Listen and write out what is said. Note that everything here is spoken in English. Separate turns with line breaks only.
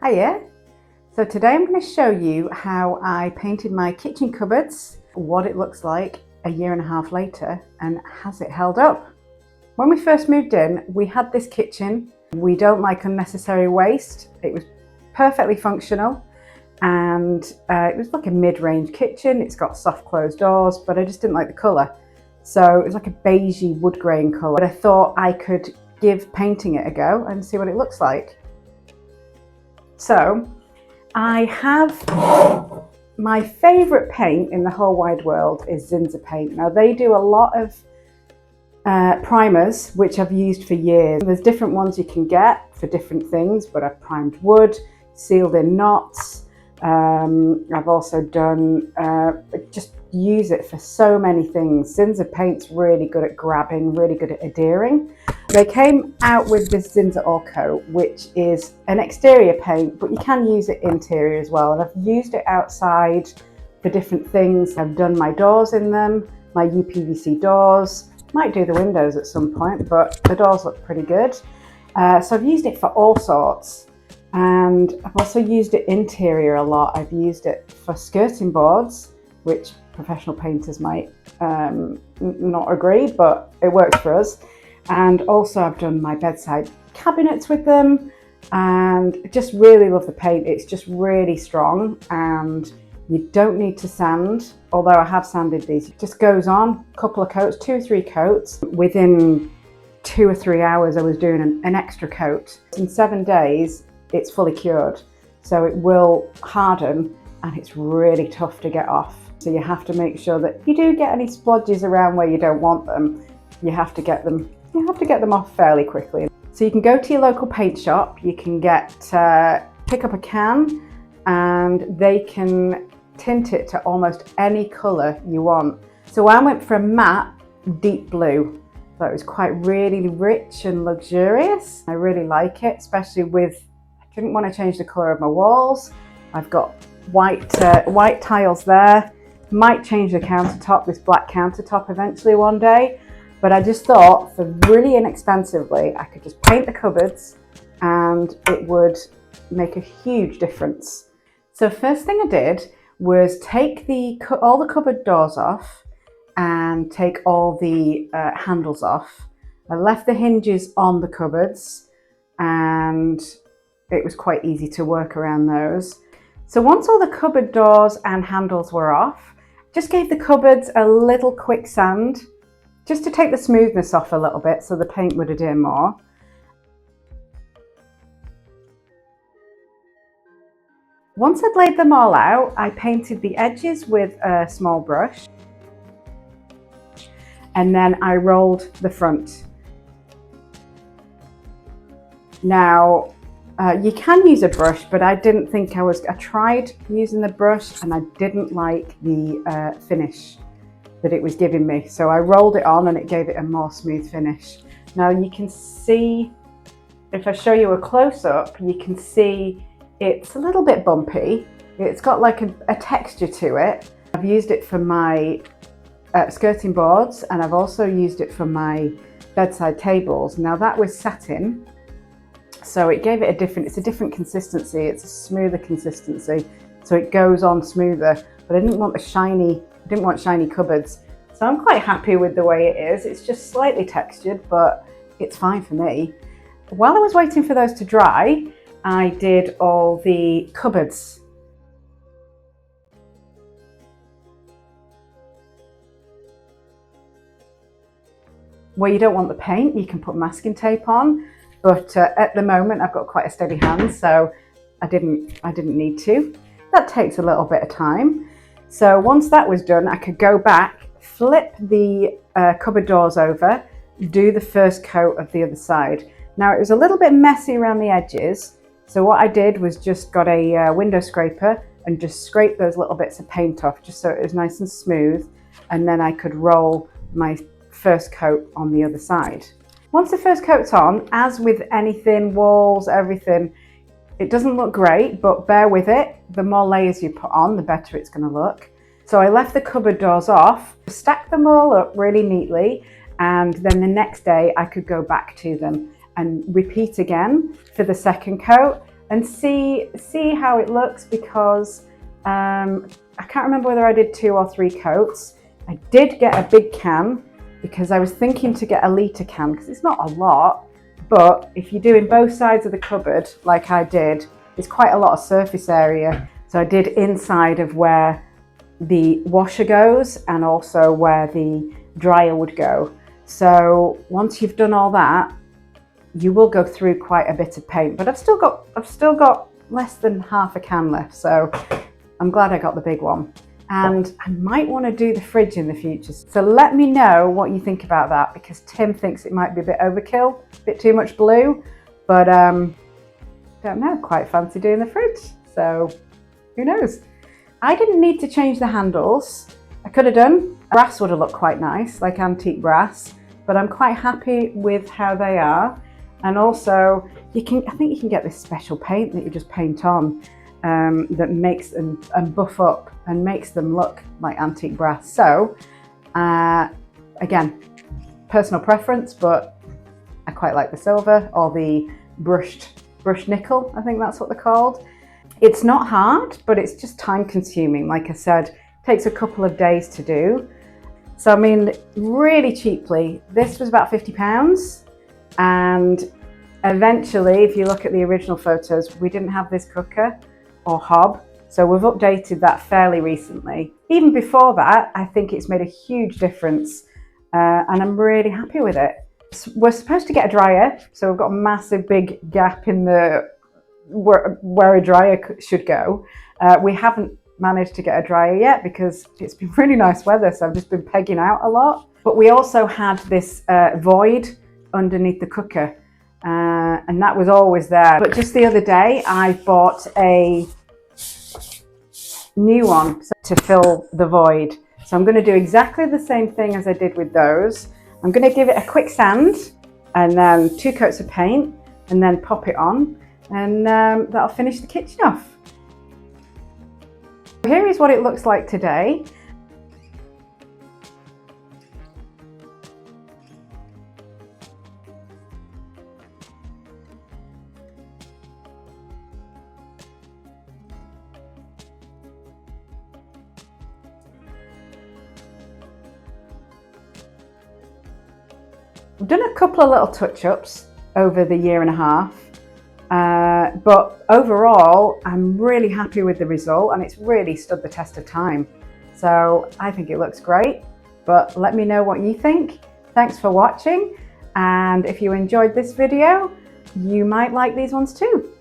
Hiya! So today I'm going to show you how I painted my kitchen cupboards, what it looks like a year and a half later, and has it held up? When we first moved in, we had this kitchen. We don't like unnecessary waste. It was perfectly functional and it was like a mid-range kitchen. It's got soft closed doors, but I just didn't like the colour. So it was like a beigey wood grain colour. But I thought I could give painting it a go and see what it looks like. So I have my favourite paint in the whole wide world is Zinsser paint. Now they do a lot of primers, which I've used for years. There's different ones you can get for different things, but I've primed wood, sealed in knots. I've also done, just use it for so many things. Zinsser paint's really good at grabbing, really good at adhering. They came out with this Zinsser All Coat, which is an exterior paint, but you can use it interior as well. And I've used it outside for different things. I've done my doors in them, my UPVC doors. Might do the windows at some point, but the doors look pretty good. So I've used it for all sorts. And I've also used it interior a lot. I've used it for skirting boards, which professional painters might not agree, but it works for us. And also I've done my bedside cabinets with them, and just really love the paint. It's just really strong and you don't need to sand, although I have sanded these. It just goes on, a couple of coats, 2 or 3 coats. Within 2 or 3 hours I was doing an extra coat. In 7 days it's fully cured, so it will harden and it's really tough to get off. So you have to make sure that if you do get any splodges around where you don't want them, you have to get them off fairly quickly. So you can go to your local paint shop, you can pick up a can and they can tint it to almost any colour you want. So I went for a matte deep blue. So it was quite really rich and luxurious. I really like it, especially with, I didn't want to change the colour of my walls. I've got white tiles there. Might change the countertop, this black countertop eventually one day. But I just thought for really inexpensively, I could just paint the cupboards and it would make a huge difference. So first thing I did was take all the cupboard doors off and take all the handles off. I left the hinges on the cupboards and it was quite easy to work around those. So once all the cupboard doors and handles were off, just gave the cupboards a little quick sand, just to take the smoothness off a little bit so the paint would adhere more. Once I'd laid them all out, I painted the edges with a small brush and then I rolled the front. Now, you can use a brush, but I didn't think I tried using the brush and I didn't like the finish that it was giving me. So I rolled it on and it gave it a more smooth finish. Now you can see, if I show you a close-up, you can see it's a little bit bumpy. It's got like a texture to it. I've used it for my skirting boards and I've also used it for my bedside tables. Now that was satin, so it gave it it's a different consistency. It's a smoother consistency, so it goes on smoother, but I didn't want shiny cupboards. So I'm quite happy with the way it is. It's just slightly textured, but it's fine for me. While I was waiting for those to dry, I did all the cupboards. Where you don't want the paint, you can put masking tape on, but at the moment I've got quite a steady hand, so I didn't need to. That takes a little bit of time. So once that was done, I could go back, flip the cupboard doors over, do the first coat of the other side. Now it was a little bit messy around the edges, so what I did was just got a window scraper and just scraped those little bits of paint off just so it was nice and smooth, and then I could roll my first coat on the other side. Once the first coat's on, as with anything, walls, everything, it doesn't look great, but bear with it. The more layers you put on, the better it's going to look. So I left the cupboard doors off, stacked them all up really neatly, and then the next day I could go back to them and repeat again for the second coat. and see how it looks, because I can't remember whether I did 2 or 3 coats. I did get a big can because I was thinking to get a litre can, because it's not a lot, but if you're doing both sides of the cupboard like I did, it's quite a lot of surface area. So I did inside of where the washer goes and also where the dryer would go. So once you've done all that, you will go through quite a bit of paint, but I've still got less than half a can left, so I'm glad I got the big one. And I might want to do the fridge in the future. So let me know what you think about that, because Tim thinks it might be a bit overkill, a bit too much blue, but don't know, quite fancy doing the fridge. So who knows? I didn't need to change the handles. I could have done. Brass would have looked quite nice, like antique brass, but I'm quite happy with how they are. And also, I think you can get this special paint that you just paint on that makes and buff up and makes them look like antique brass. So, again, personal preference, but I quite like the silver, or the brushed nickel, I think that's what they're called. It's not hard, but it's just time consuming. Like I said, it takes a couple of days to do. So I mean, really cheaply, this was about £50. And eventually, if you look at the original photos, we didn't have this cooker or hob. So we've updated that fairly recently. Even before that, I think it's made a huge difference. And I'm really happy with it. We're supposed to get a dryer. So we've got a massive big gap in the where a dryer should go. We haven't managed to get a dryer yet because it's been really nice weather, so I've just been pegging out a lot. But we also had this void underneath the cooker, and that was always there. But just the other day, I bought a new one to fill the void. So I'm going to do exactly the same thing as I did with those. I'm going to give it a quick sand and then 2 coats of paint and then pop it on, and that'll finish the kitchen off. Here is what it looks like today. We've done a couple of little touch-ups over the year and a half. But overall, I'm really happy with the result, and it's really stood the test of time. So I think it looks great, but let me know what you think. Thanks for watching, and if you enjoyed this video, you might like these ones too.